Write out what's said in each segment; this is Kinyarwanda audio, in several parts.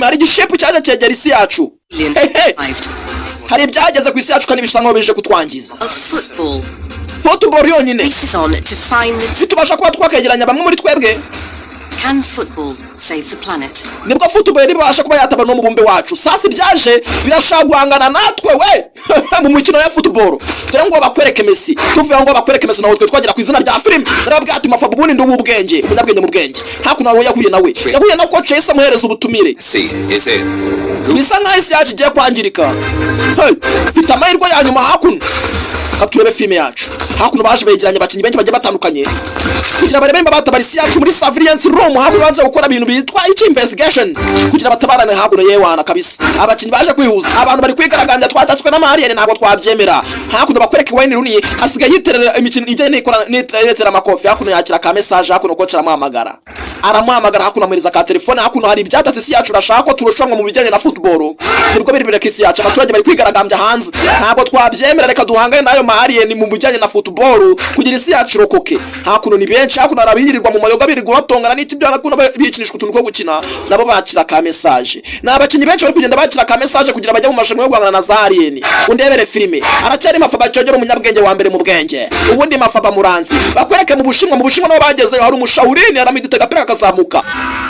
filime hari igishepu cyaje cyegera isi yacu. Hari ibyageze ku isi yacu kandi bisa nkaho bije kutwangiza. Football yonyine bitubasha kuba twakegeranya bamwe muri twebwe. Can football save the planet? Nibwo football ribasha kuba yatabara no mubumbe wacu. Sasa byaje birashagwangana natwe we mu mukino ya football. Dore ngo bakwereke Messi. Tuvuye ngo bakwereke Messi naho twagera ku izina rya film. Narabwiye ati mafa bubundi ndi ubwenge, umunyabwenge mu bwenge. Hakuno aho yahuye nawe. Yahuye na coach Yesa muhereza ubutumire. Bisa nkaho isi yacu igiye kwangirika. Fita amahirwe ya nyuma hakuno. Katurebe film yacu. Hakuno baje begeranya abakinyi benshi bagiye batandukanye. Kugira barebe batabara isi yacu muri surveillance room. Hakuno baje gukora ibintu bitwa iki investigation. Kugira batabarane hakuno yewana kabisa. Abakinyi baje kwihuza. Abantu bari kwigaragambya twatatswe n'amahariye ntabwo twabyemera. Hakuno bakwereka Wayne Rooney asigaye yiterera imikino ijyanye n'ikora n'itera amakofi. Hakuno yakira ka message hakuno ko caramuhamagara. Aramuhamagara hakuno amuriza ka telefone. Hakuno hari ibyatatse isi yacu urashaka ko turushanwa mu bijyanye na football. Nibwo biri bireka isi yacu. Abaturage bari kwigaragambya hanze. Ntabwo twabyemera, reka duhangane nayo mahariye ni mu bijyanye na football kugira isi yacu rokoke. Hakuno ni benshi, hakuno arabihirirwa mu mayoga birirwa batongana n'iki byo hakuno bikinishwa utuntu ko gukina nabo bakira ka message. N'abakinyi benshi bari kugenda bakira ka message kugira bajye mu mashanwa yo guhangana na za alien. Undebere filime aracyari mafaba cyogera umunyabwenge wa mbere mu bwenge. Ubundi mafaba muranzi bakwereke mu Bushinwa nabo bageze hari umushaurini aramidite gapira kazamuka.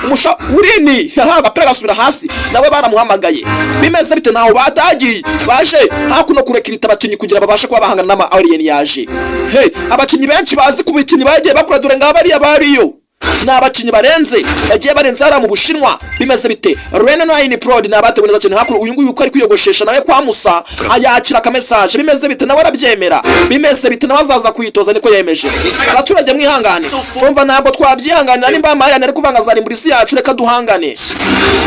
Umushaurini agapira gasubira hasi nawe baramuhamagaye. Bimeze bite naho batagiye baje hakuno kurekirita abakinyi kugira babashe kuba bahangana n'ama alien yaje. Abakinyi benshi bazi kubikinyi bagiye bakora dore ngabari abariyo. N'abakinyi barenze yagiye barenze ara mu Bushinwa. Bimeze bite Reno 9 Prod n'abatewe neza cyane hakuno uyu nguyu uko ari kwiyogoshesha nawe kwa Musa ayakira ka message. Bimeze bite nawe arabyemera. Bimeze bite nawe azaza kwitoza niko yemeje. Abaturage mwihangane umva ntabwo twabyihanganira nimba amahari ari kuvanga zari muri isi yacu reka duhangane.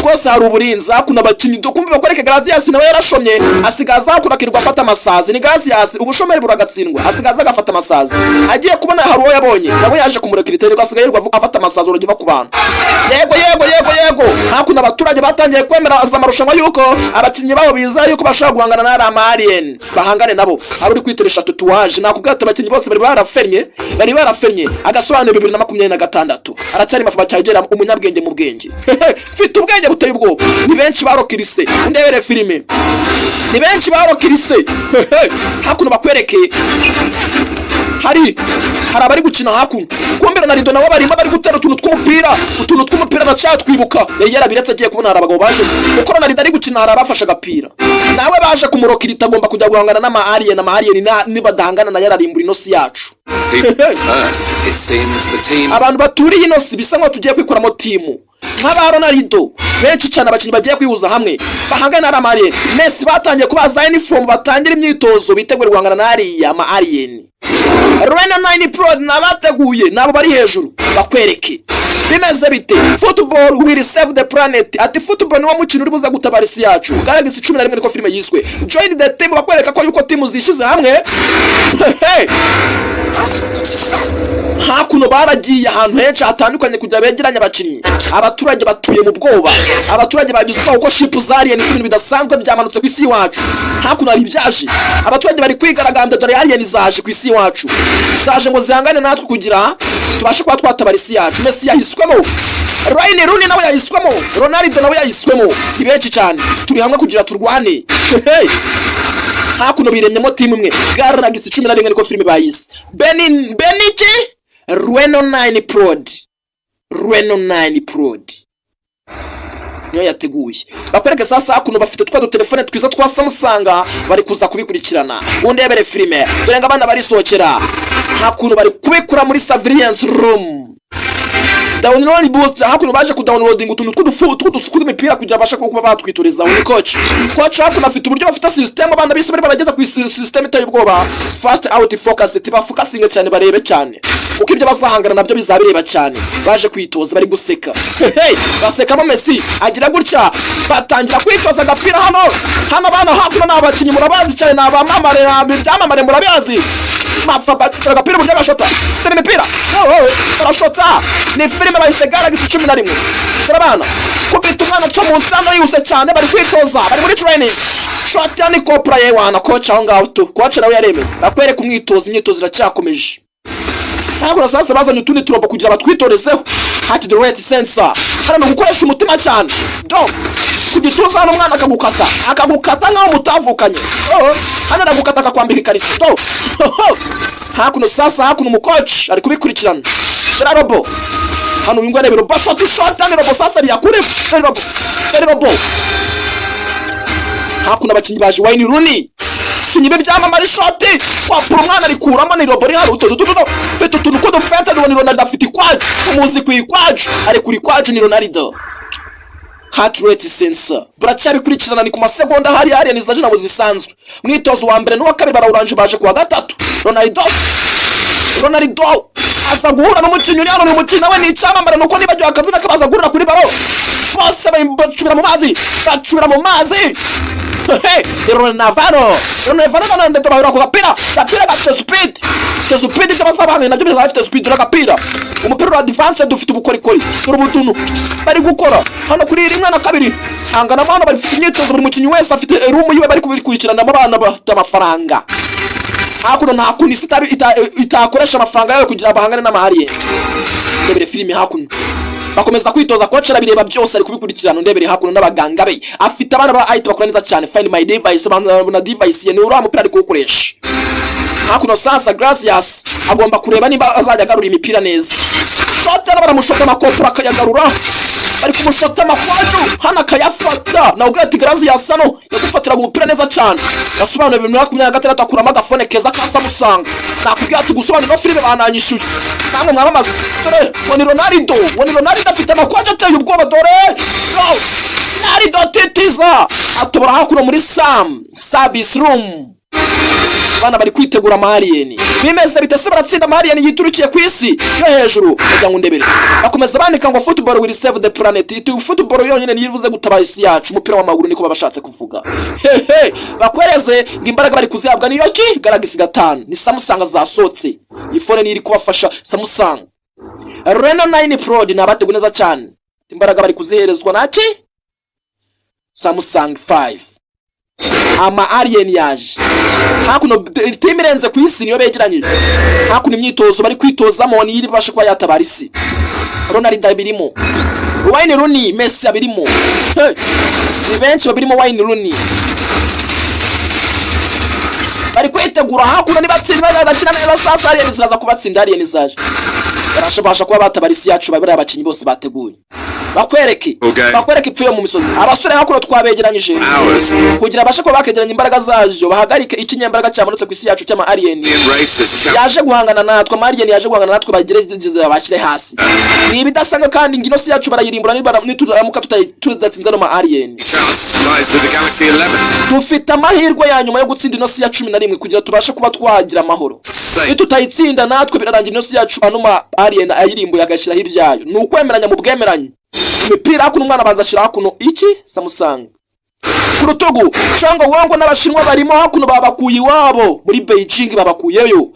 Rwose hari uburinzi hakuno abakinyi dokumva bakwereke Gracias nawe yarashomye asigaza hakuno akirwa afata amasazi. Ni Gracias ubushomeri buragatsindwa asigaza agafata amasazi. Agiye kubona hari uwo yabonye nawe yaje kumurekirita rero asigaye afata amasazi urugiva ku bantu. Yego hakuno abaturage batangiye kwemera azamarushanwa yuko abakinyi babo biza yuko bashaka guhangana na rama alien bahangane nabo. Ari kwiteresha tutuwaje nakubwata abakinyi bose bari barafenye Agasobanuye 2026 aracyari mafaba cyagera umunyabwenge mu bwenge. Fite ubwenge buteye ubwoba. Ni benshi barokirise undebere filime ni benshi barokirise. Hakuno bakwereke hari abari gukina hakuno kumbera na rido nabo barimo bari gutera utuntu tw'umupira nacyatwibuka yarabiretse agiye kubona hari abagabo baje ukora na rido ari gukina hari abafasha agapira nawe baje kumurokirita agomba kujya guhangana n'ama alien nibadahangana na yararimbura inosi yacu. Abantu baturiye inosi bisa nko tugiye kwikoramo timu nk'aba Ronaldo benshi cyane abakinyi bagiye kwihuza hamwe bahangana na Marie Messi batangiye kubaza uniform batangira imyitozo bitegura guhangana na ariya ma alien. Reno 9 Prod nabateguye nabo bari hejuru bakwereke bimeze bite football will save the planet. Ati football ni wo mukino uri buza gutabara isi yacu. Garagisi 11 niko filime yiswe join the team bakwereka ko yuko timu zishize hamwe. Hakuno baragiye ahantu henshi hatandukanye kugira begeranye abakinyi. Abaturage batuye mu bwoba. Abaturage bagize uko ship zariye n'ibintu bidasanzwe byamanutse ku isi wacu. Hakuno ari byaje. Abaturage bari kwigaragambya dore alien zaje ku isi wacu. Zaje ngo zihangane natwe kugira tubashe kuba twatabara isi yacu. Messi yahiswemo. Wayne Rooney nawe yahiswemo. Ronaldo nawe yahiswemo. Ibenshi cyane turi hamwe kugira turwane. Hakuno biremyemo timu imwe. Garagisi 11 niko filime bayise. Benike Reno 9 Prod niyo yateguye bakwereke sasa hakuno bafite twa telefone twiza twa Samsung bari kuza kubikurikirana. Undebere filime dore ngabana bari sohokera hakuno bari kubikura muri surveillance room. Download boost hakuno baje kudownloading utuntu tw'imipira kugira basha kuba batwitoreza ni coach hakuno afite uburyo bafite system abana bise bari barageza ku system iteye ubwoba fast out focus tiba focusing cyane barebe cyane uko ibyo bazahangana nabyo bizabireba cyane. Baje kwitoza bari guseka basekamo Messi agira gutya batangira kwitoza agapira hano bana hakuno n'abakinyi murabazi cyane n'abamamare murabazi mafaba agapira buryo bashota dore imipira barashota. Ni filime bayise Garagisi 11 turabana kubita umwana cyo mu nsano yuse cyane bari kwitoza bari muri training shot yani kopra yewana coach aho ngaho tu coach nawe yareme bakwereka umwitozo imyitozo iracyakomeje. Hakuno sasa bazanye utundi turobo kugira batwitorezeho. Hati the right sensor. Hano gukoresha umutima cyane. Do. Kugituza hano mwana akagukata nkaho mutavukanye. Hano aragukata akakwambika ikariso. Do. Hakuno sasa hakuno umucoach ari kubikurikirana. Shira robo. Hano uyu ngwane biro shot hano robo sasa yakure. Robo. Hakuno abakinyi baje Wayne Rooney. Sinyibe byamamara shot. Wapura umwana ari kuramo ni robo ri hano Feto tuntu ko dofeta ni Ronaldo afite ikwaje. Umuzi kwikwaje ari kuri kwaje ni Ronaldo. Heart rate sensor. Buracyabikurikirana ni ku masegonda hari nizaje nabo zisanzwe. Mwitozo wa mbere n'uwa kabiri barawuranje baje kuwa gatatu. Ronaldo aza guhura n'umukinnyi uri hano n'umukinnyi nawe ni icyamamare nuko niba jya akazina kabaza guhura kuri baro. Bose bacubira mu mazi. Ronaldo ndetse bahura ku gapira gafite speed. Speed cy'abasabanga nabyo bizafite speed n'agapira. Umupira wa defense dufite ubukorikori. Urubutunu bari gukora hano kuri rimwe na kabiri. Hangana abana bari fite imyitozo buri mukinnyi wese afite room yiwe bari kubikurikirana abana bafite amafaranga. Hakuno nta kuntu itakoresha amafaranga yawe kugira bahangane n'amahariye. Ndebere filime hakuno. Bakomeza kwitoza coach arabireba byose ari kubikurikirana ndebere hakuno n'abaganga be. Afite abana ba IT bakora neza cyane. Find my device na device ye ni uri amupira ari kuwukoresha. Hakuno sasa Gracias agomba kureba niba azajya agarura imipira neza. Shot baramushota amakopura akayagarura. Bari kumushota amakwaju hana akayafata. Na ugati Gracias hano yagufatira umupira neza cyane. Yasobanura 2026 akuramo agafone keza ka Samsung. Nakubwiye ati gusobanura filime bananyishuye. Namwe mwabamaze. Dore woni Ronaldo afite amakwaje ateye ubwoba dore. Ronaldo titiza atobora hakuno muri service room. Bana bari kwitegura Marien. Bimeze bitese baratsinda Marien yiturukiye ku isi yo hejuru. Bajya ngo ndebere. Bakomeza bandika ngo football will save the planet. Itu football yonyine niyibuze gutaba isi yacu. Umupira w'amaguru niko babashatse kuvuga. Bakwereze ngo imbaraga bari kuzihabwa niyo ki Galaxy 5. Ni Samsung zasotse. Ifone ni iri kubafasha Samsung. Reno 9 Pro nabateguye neza cyane. Imbaraga bari kuziherezwa naki Samsung 5. Ama alien yaje. Hakuno team irenze ku isi niyo begeranyije. Hakuno imyitozo bari kwitozamo ni iri bashe kuba yatabara isi. Ronaldo abirimo. Wayne Rooney, Messi abirimo. Ni benshi babirimo Wayne Rooney. Bari kwitegura hakuno ni batsinda bagakina neza sasa alien ziraza kubatsinda alien zaje. Barashabasha kuba batabara isi yacu babiri abakinyi bose bateguye. Bakwereke ipfuye mu misozi. Abasore hakuno twabegeranyije kugira bashe ko bakegeranya imbaraga zaje bahagarike ikinyembaraga cyamanutse ku isi yacu cyama alien. Yaje guhangana natwe Marien yaje guhangana natwe bagerageze abashyire hasi. Ni bidasanga kandi ingino si yacu barayirimbura nituramuka tudatsinze no ma alien. Dufite amahirwe ya nyuma yo gutsinda ino si ya 11 kugira tubashe kuba twagira amahoro. Itutayitsinda natwe birarangira ino si yacu hano ma alien ayirimbuye agashira hiryayo. Ni ukwemeranya mu bwemeranye. Imipira hakuno umwana banza shira hakuno iki Samsung. Kurutugu cyangwa wango n'abashinwa barimo hakuno babakuye iwabo muri Beijing babakuyeyo.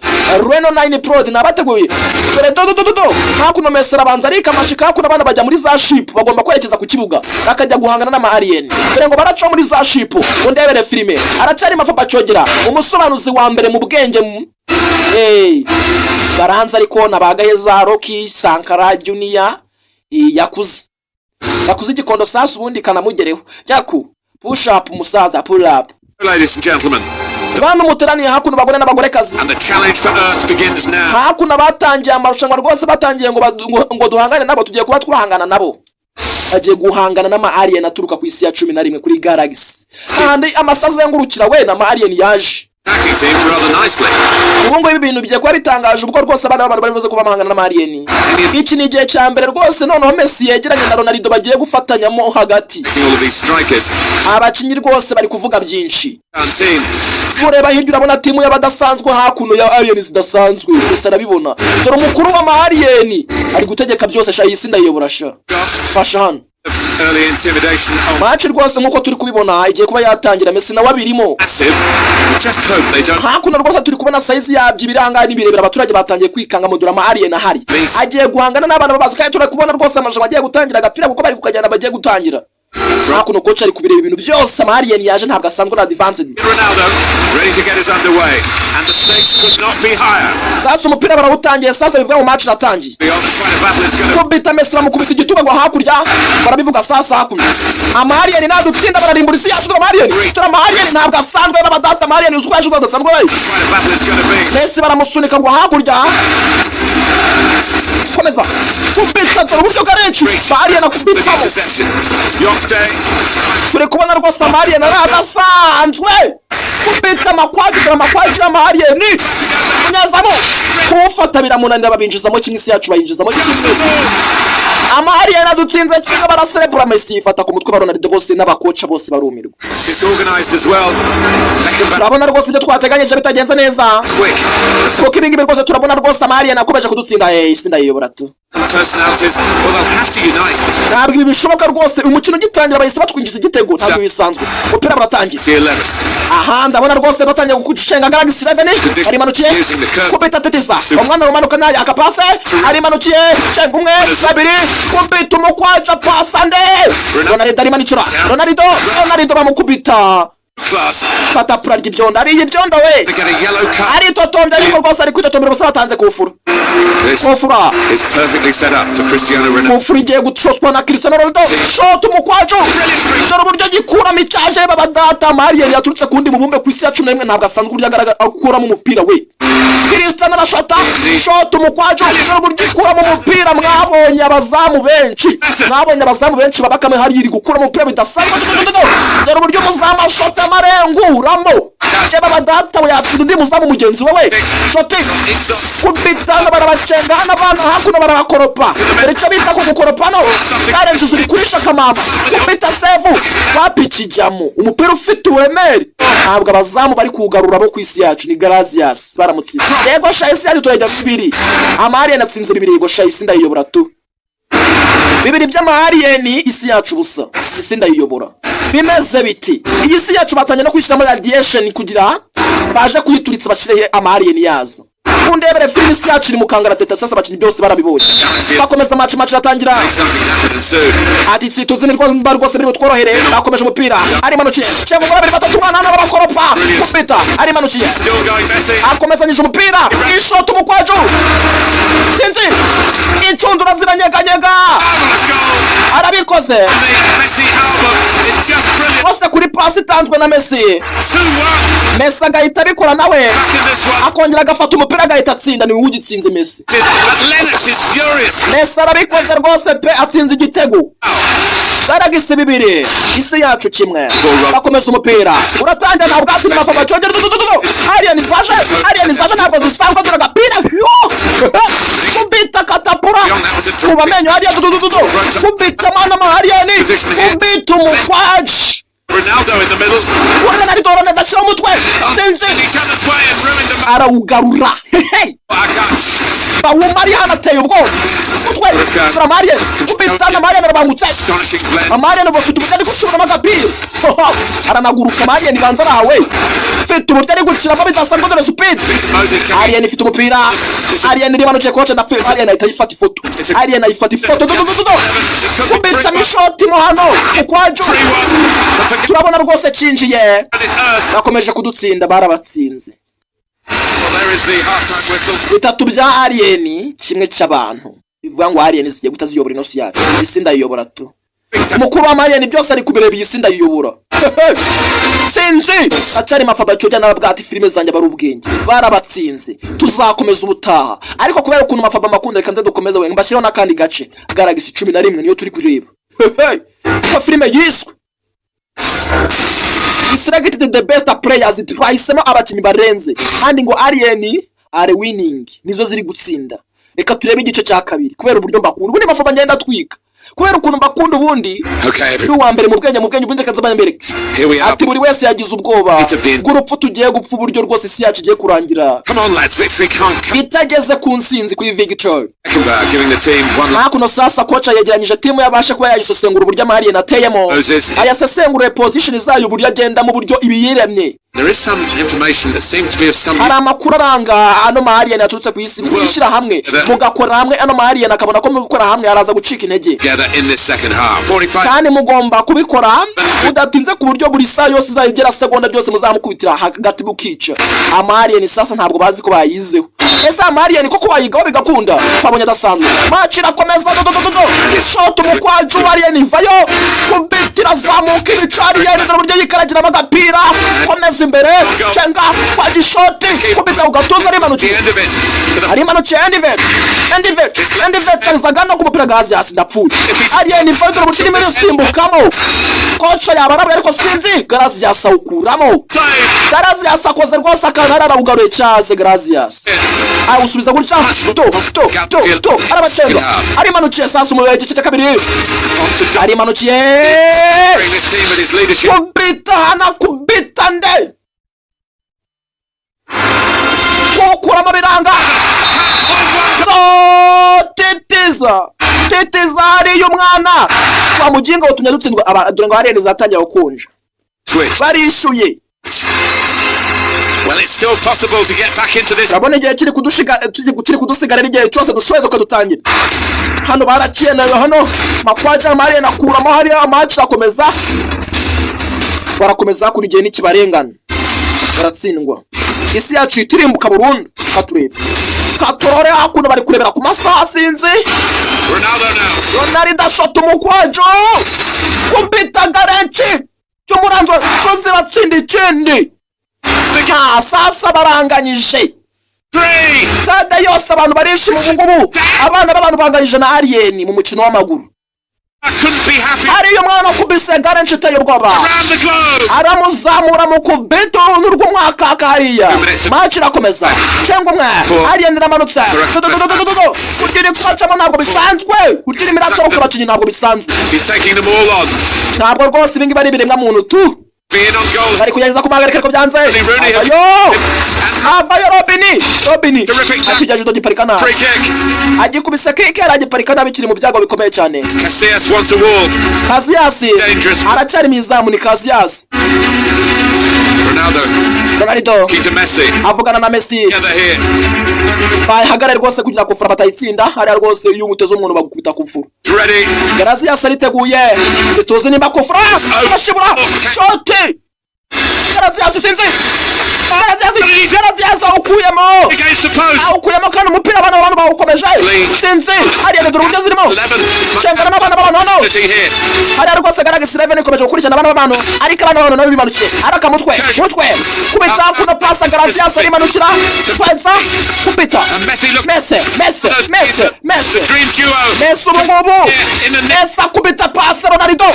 Reno 9 Pro nabateguye. Dore hakuno Messi abanza arika amashika hakuno abana bajya muri za ship bagomba kwerekeza ku kibuga bakajya guhangana n'ama alien. Dore ngo baraca muri za ship ndebere filime aracyari mafa bacogera umusobanuzi wa mbere mu bwenge baranza ariko nabagaheza Rocky Sankara Junior yakuze igikondo sasa ubundi kanamugereho cyaku push up musaza pull up. Ladies and gentlemen, Bantu muteraniye hakuno bagore n'abagore kazi. And the challenge for Earth begins now. Hakuno batangiye amarushanwa rwose batangiye ngo duhangane nabo tugiye kuba twahangana nabo. Bagiye guhangana n'ama alien aturuka ku isi ya 11 kuri Galaxy. Kandi amasaza yangurukira we n'ama alien yaje. Ubungo ibi bintu bigiye kuba bitangaje ubwo rwose abana b'abantu bari buze kuba bahangana n'ama alien. Iki ni igihe cya mbere rwose noneho Messi yegeranye na Ronaldo bagiye gufatanyamo hagati. Abakinyi rwose bari kuvuga byinshi. Mureba hirya urabona timu y'abadasanzwe hakuno ya alien zidasanzwe. Ese arabibona. Dore umukuru wa alien ari gutegeka byose sha yisi ndayobora sha. Fasha hano. Match rwose nkuko turi kubibona igiye kuba yatangira Messi na wabirimo. Hakuno rwose turi kubona size yabyo ibiranga n'ibirebera abaturage batangiye kwikanga mu drama alien ahari. Agiye guhangana n'abana babazi kandi turi kubona rwose amarushanwa agiye gutangira agapira kuko bari kukajyana bagiye gutangira. hakuno coach ari kubireba ibintu byose amariyeni yaje ntabwo asanzwe na advanced. Ronaldo ready to get us underway and the stakes could not be higher. Sasa umupira barawutangiye sasa bivuga mu match natangiye. Kubita Messi bamukubita igituba ngo hakurya barabivuga sasa hakurya. Amariyeni nadutsinda bararimbura isi yacu amariyeni. Amariyeni ntabwo asanzwe n'abadata amariyeni uzwaje udasanzwe we. Messi baramusunika ngo hakurya. Komeza. Kubita uburyo garenci. Amariyeni akubita. Turi kubona rwose amariyeni aragasanzwe. Kubita amakwaji amariyeni. Nyazamo. Kufata biramunanira babinjizamo kimwe isi yacu bayinjizamo kimwe. Amariyeni adutsinze kimwe baraserebura Messi ifata ku mutwe Ronaldo bose n'abakoca bose barumirwa. Turabona rwose ibyo twateganyije bitagenze neza. Kuko ibingibi rwose turabona rwose amariyeni akomeje kudutsinda isi ndayiyobora tu. Ntabwo ibi bishoboka rwose umukino ugitangira bahise batwinjiza igitego ntabwo bisanzwe. Umupira baratangiye. Aha ndabona rwose batangiye gucenga Galaxy 11 ari manukiye kubita teteza umwana rumanuka naye akapase ari manukiye cenga umwe babiri kubita umukwaca pasande Ronaldo ari manicura Ronaldo bamukubita fata pura ry'ibyondo ari ibyondo we ari totombye ariko rwose ari kwitotombera bose batanze kufura kufura is perfectly set up for Cristiano Ronaldo. Kufura igiye gushotwa na Cristiano Ronaldo shot umukwacu dore uburyo gikuramo icyaje babadata Marien yaturutse kundi mubumbe ku isi ya 11 ntabwo asanzwe urya akuramo umupira we Cristiano arashota shot umukwacu dore uburyo gikuramo umupira mwabonye abazamu benshi babakame hari iri gukura umupira bidasanzwe dore uburyo muzamu ashota amarenguramo cyeba badata we yatsinda undi muzamu mugenzi we shot kubitanga barabacengana abana hakuno barabakoropa icyo bita ko gukoropano karenje uri kurisha kamama kubita save wapikijyamo umupira ufite uburemere ntabwo abazamu bari kugarura bo ku isi yacu ni Gracias baramutse yego shayisi yacu turajya bibiri amariyeni atsinze bibiri yego shayisi ndayiyobora tu bibiri by'amariyeni isi yacu busa isi ndayiyobora bimeze biti iyi si yacu batanye no kwishyiramo radiation kugira baje kuyituritsa bashire amariyeni yazo undebere film isi yacu iri mukangara teta sasa bakinyi byose barabibonye bakomeza match atangira ati tsituzi nirwo rwose biri tworohere bakomeje umupira ari manukiye cyangwa ngo babiri batatu mwana n'abakoropa kupita ari manukiye akomezanyije umupira ishot umukwacu sinzi incundura ziranyeganyega arabikoze bose kuri pasi itanzwe na Messi agahita abikora nawe akongera agafata umupira agahita atsinda ni ugitsinze Messi arabikoze rwose pe atsinze igitego Garagisi bibiri isi yacu kimwe bakomeza umupira uratangira ntabwo ati n'amafama cyongera Arien zaje ntabwo zisanzwe turagapira kubita katapura kuba menyo hariya kubita mana Arien kubita umukwaji Ronaldo in the middle. Ronaldo ashira umutwe arawugarura bawumari hanateye ubwo umutwe Marien kubitana Marien arabangutse Marien bafite ubutari gushura magapira aranaguruka Marien banza rawe fite ubutari gukiramo bidasanzwe dore speed Arien ifite umupira Arien ribanukiye kocha na Arien ahita yifata ifoto kubita mishoti mo hano ukwaje turabona rwose cinjiye bakomeje kudutsinda barabatsinze bitatu bya Arien kimwe cy'abantu bivuga ngo Arien zigiye gutaziyobora inosi yacu isi ndayiyobora tu mukuru wa Marien byose ari kubireba isi ndayiyobora sinzi acari mafaba cyojya n'ababwati filime zanjye bari ubwenge barabatsinze tuzakomeza ubutaha ariko kubera ukuntu mafaba makunda reka nze dukomeza we mbashiraho nakandi gace Garagisi 11 niyo turi kureba ko filime yiswe selected the best players twahisemo abakinnyi barenze kandi ngo Arien are winning nizo ziri gutsinda reka turebe igice cya kabiri kubera uburyo mbakunda ubundi mafaba ngenda twika kubera ukuntu mbakunda ubundi wa mbere mu bwenge ubundi kazabanya mbere ati buri wese yagize ubwoba gurupfu tugiye gupfa uburyo rwose isi yacu igiye kurangira bitageze ku nsinzi kuri victory hakuno sasa kocha yegeranyije timu yabasha kuba yayisosengura uburyo Marien ateyemo ayasesengura position zayo uburyo agenda mu buryo ibiyiremye There is some information that seems to be of some... hari amakuru aranga ano ma-alien yaturutse ku isi gushyira hamwe mugakora hamwe ano ma-alien akabona ko mugukora hamwe araza gucika intege in this second half. 45. kandi mugomba kubikora udatinze ku buryo buri saa yose izagera segonda byose muzamukubitira hagati bukica. Ama-alien sasa ntabwo bazi ko bayizeho. Ese ama-alien koko bayigaho bigakunda twabonye adasanzwe. Match irakomeza shot umukwacu alien vayo kubitira zamuka ibicari yari buryo yikaragira bagapira komeza imbere cenga kwa gishoti kubita ugatuza ari manukiye end event kazagana ku mupira gazi hasi ndapfuye alien vayo buryo imere simbukamo kocha yabarabu ariko sinzi Gracias ukuramo Gracias akoze rwose akanarara ugaruye cyaze Gracias usubiza gutya to arabacenda ari manukiye sasa umuye gice kabiri ari manukiye kubita nde kurama biranga tetiza ari y'umwana kwa mujinga utumye dutsindwa dore ngo harene zatangira gukonja barishuye. Well, it's still possible to get back into this. Abone gihe kiri kudusigara igihe cyose dushoye dutangira hano barakiyena hano makwaje amari nakuramo hari match akomeza barakomeza kuri gihe n'ikibarengana baratsindwa isi yacu itirimbuka burundu katurore hakuno bari kurebera ku masaha sinzi Ronaldo shot umukwaje kumbita garenchi cyumuranzo cyose batsinda ikindi sasa baranganyije kada yose abantu barishima ubungubu abana b'abantu banganyije na alien mu mukino w'amaguru. Ari yo mwana kubise garenchi tayo rwaba aramuzamura mu kubeto n'urw'umwaka kariya match irakomeza cyangwa umwe alien ramanutse kugire kwaca ntabwo bisanzwe kugire imirata yo kubakinyi ntabwo bisanzwe ntabwo rwose ibingi bari biremwa muntu tu bari kugeza kumagarika ko byanze avayo Robini akijaje do giparikana agikubise kike aragiparikana bikiri mu byago bikomeye cyane. Casillas aracyari mizamu ni Casillas. Ronaldo avugana na Messi bahagara rwose kugira kufura batayitsinda hari rwose iyo umuteze umuntu bagukubita kufura. Casillas ariteguye zituzi nimba kufura bashibura shot Casillas sinzi Casillas ukuyemo kandi umupira abantu bawukomeje sinzi hari yego urugeze zirimo cyangana n'abana b'abantu hano hari rwose Galaxy 11 ikomeje gukurikirana abana b'abantu ariko abana b'abantu nabo bimanukiye araka mutwe kubita kuno pasa Casillas ari manukira pasa kubita Messi ubungubu Messi kubita pasa Ronaldo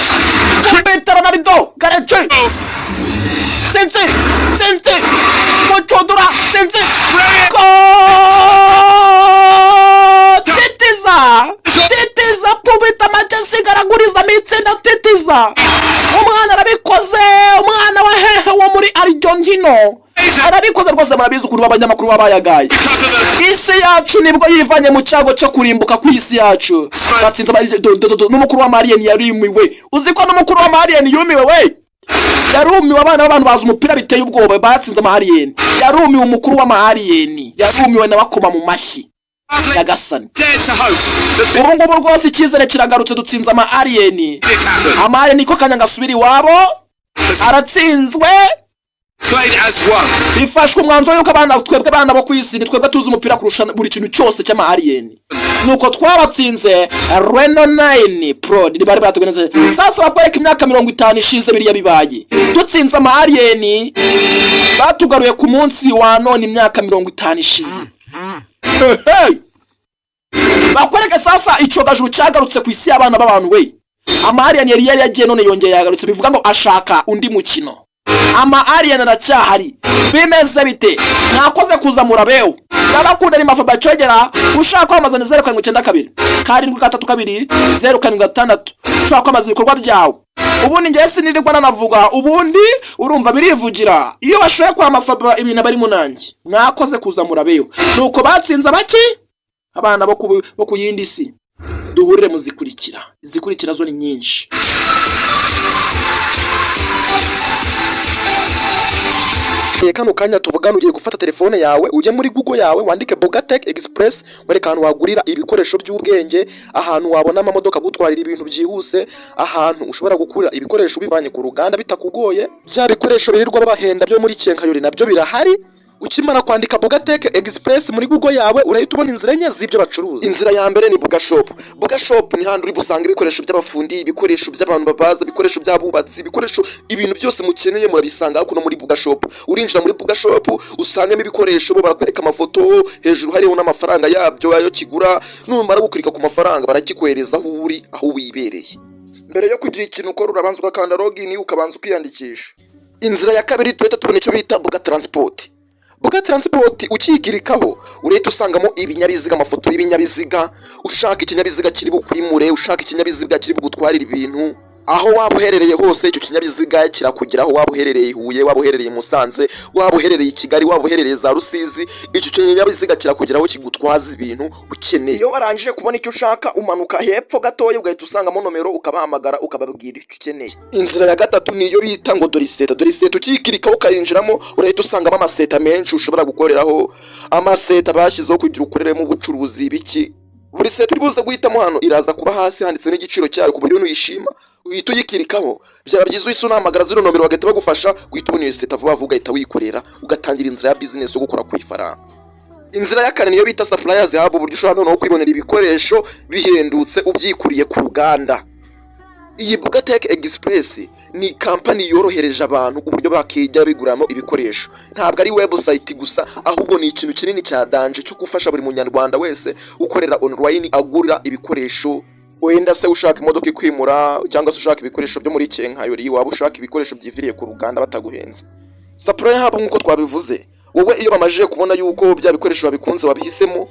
Garenchi Sente Mochodura Sente Tetiza kubita Manchester garaguriza mitsinda Tetiza umwana arabikoze umwana wa hehe wo muri Argentina arabikoze rwose barabizi kuri abanyamakuru babayagaye isi yacu nibwo yivanye mu cyago cyo kurimbuka ku isi yacu batsinze n'umukuru wa Marien yarimiwe uziko n'umukuru wa Marien yumiwe we yarumiwe abana b'abantu baza umupira biteye ubwoba batsinze ama-alien yarumiwe umukuru w'ama-alien yarumiwe n'abakoma mu mashyi Nyagasani ubungubu rwose icyizere kiragarutse dutsinze ama-alien niko kanya ngasubira iwabo aratsinzwe bifashwe umwanzuro yuko twebwe abana bo ku isi ni twebwe tuzi umupira kurusha buri kintu cyose cy'ama-alien nuko twabatsinze Reno 9 Pro bari batugeneze sasa bakwereka imyaka 50 ishize biriya bibaye dutsinze ama-alien batugaruye ku munsi wa none imyaka 50 ishize bakwereka sasa ico gajuru cyagarutse ku isi y'abana b'abantu we ama-alien yari yagiye none yongeye yagarutse bivuga ngo ashaka undi mukino ama-alien aracyahari bimeze bite nakoze kuzamura beho babakunda ni mafa bacogera ushaka kwamaza 092 732 056 ushaka kwamaza ibikorwa byawe ubundi ngiye sinirirwa nanavuga ubundi urumva birivugira iyo bashoye kwa mafa ibintu bari munangi mwakoze kuzamura beho nuko batsinze abaki abana bo kuyindi si duhurire muzikurikira zo ni nyinshi. kano kanya tuvugana ugiye gufata telefone yawe ujye muri Google yawe wandike Bogatech Express wereka ahantu wagurira ibikoresho by'ubwenge, ahantu wabona amamodoka gutwarira ibintu byihuse, ahantu ushobora gukura ibikoresho bivanye ku ruganda bitakugoye, bya bikoresho birirwa babahenda byo muri Kenkayori nabyo birahari. Ukimara kwandika Bogatech Express muri Google yawe urahita ubona inzira enye z'ibyo bacuruza. Inzira ya mbere ni Buga Shop. Buga Shop ni handi uri busanga ibikoresho by'abafundi, ibikoresho by'abantu babaza, ibikoresho by'abubatsi, ibikoresho ibintu byose mukeneye murabisanga kuno muri Buga Shop. Urinjira muri Buga Shop usangamo ibikoresho, bo barakwereka amafoto, hejuru hariho n'amafaranga yabyo ayo kigura, numara gukurika ku mafaranga barakikohereza aho uri, aho wibereye. Mbere yo kugira ikintu ukora urabanza ugakanda login ukabanza ukiyandikisha. Inzira ya kabiri tuhita tubona icyo bita Buga Transport. Buga Transport ukikirikaho urahita usangamo ibinyabiziga, amafoto y'ibinyabiziga, ushaka ikinyabiziga kiri bukwimure, ushaka ikinyabiziga kiri bugutwarira ibintu, aho waba uherereye hose icyo kinyabiziga kirakugeraho, waba uherereye Huye, waba uherereye Musanze, waba uherereye Kigali, waba uherereye za Rusizi, icyo kinyabiziga kirakugeraho kigutwaza ibintu ukeneye. Iyo warangije kubona icyo ushaka umanuka hepfo gatoya ugahita usangamo nomero ukabahamagara ukababwira icyo ukeneye. Inzira ya gatatu niyo bita ngo Doriseta. Doriseta ukikirikaho ukayinjiramo urahita usangamo amaseta menshi ushobora gukoreraho, amaseta bashyizeho kugira ukoreremo ubucuruzi biki. Buri seta uri buze guhitamo hano iraza kuba hasi handitse n'igiciro cyayo ku buryo nuyishima uhita uyikirikaho. Byaba byiza uhise unahamagara zino nomero bagahita bagufasha guhita ubona iyo seta vuba vuba ugahita wikorera ugatangira inzira ya business yo gukora ku ifaranga. Inzira ya kane niyo bita suppliers hub, uburyo ushobora noneho kwibonera ibikoresho bihendutse ubyikuriye ku ruganda. Iyi Bogatech Express ni kampani yorohereje abantu uburyo bakijya biguramo ibikoresho. Ntabwo ari website gusa, ahubwo ni ikintu kinini cya danje cyo gufasha buri munyarwanda wese ukorera online agurira ibikoresho. Wenda se ushaka imodoka ikwimura cyangwa se ushaka ibikoresho byo muri Kenkayori, waba ushaka ibikoresho byiviriye ku ruganda bataguhenze. Supply hub nkuko twabivuze, wowe iyo bamajije kubona yuko bya bikoresho babikunze wabihisemo,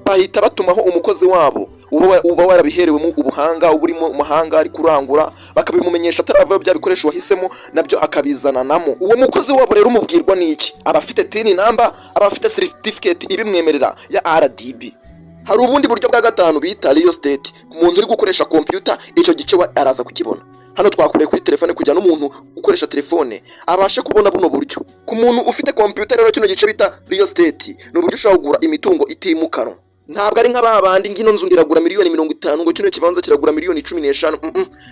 bahita batumaho umukozi wabo uba warabiherewemo ubuhanga, uri mu mahanga ari kurangura, bakabimumenyesha ataravayo bya bikoresho wahisemo nabyo akabizananamo. Uwo mukozi wabo rero umubwirwa n'iki? Abafite TIN number, abafite certificate ibimwemerera ya RDB. Hari ubundi buryo bwa gatanu bita real estate. Ku muntu uri gukoresha computer icyo gice araza kukibona. Hano twakoreye kuri telefone kugira n'umuntu ukoresha telefone abashe kubona buno buryo. Ku muntu ufite computer rero kino gice bita real estate ni uburyo ushobora kugura imitungo itimukanwa. Ntabwo ari nk'ababandi ngino nzu ndiragura miliyoni 50 ngo kino kibanza kiragura miliyoni 15.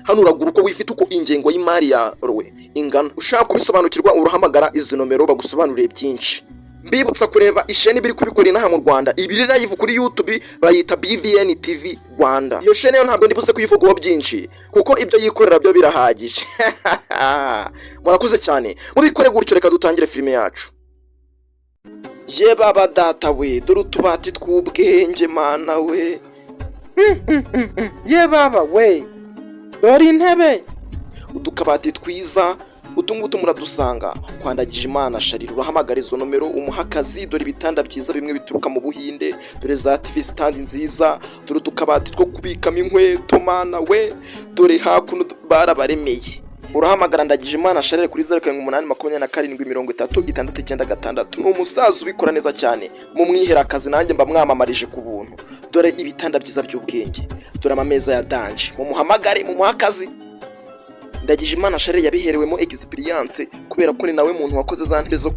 Hano uragura uko wifite uko ingengo y'imari yawe ingana. Ushaka kubisobanukirwa uruhamagara izi nomero bagusobanurire byinshi. Mbibutsa kureba isheni biri kubikora inaha mu Rwanda, ibiri live kuri YouTube bayita BVN TV Rwanda. Iyo sheni yo ntabwo ndibuse kuyivugaho byinshi kuko ibyo yikorera byo birahagije. Murakoze cyane, mubikore gutyo reka dutangire filime yacu. Ye baba data we, dore utubati tw'ubwenge mana we. Ye baba we, dore intebe, udukabati twiza, utungutu muradusanga kwandagije Imana Sharira. Urahamagara izo nomero umuha akazi. Dore ibitanda byiza bimwe bituruka mu Buhinde, dore za TV stand nziza, dore utukabati two kubikamo inkweto mana we, dore hakuno barabaremeye. Urahamagara ndagije Imana Sharira kuri 0782273696. Ni umusaza ubikora neza cyane, mu mwihera akazi nanjye mba mwamamarije ku buntu. Dore ibitanda byiza by'ubwenge, dore amameza ya danje, mumuhamagare mumuha akazi. Ndagije Imana Sharira yabiherewemo experience kubera ko ni nawe muntu wakoze za ntebe zo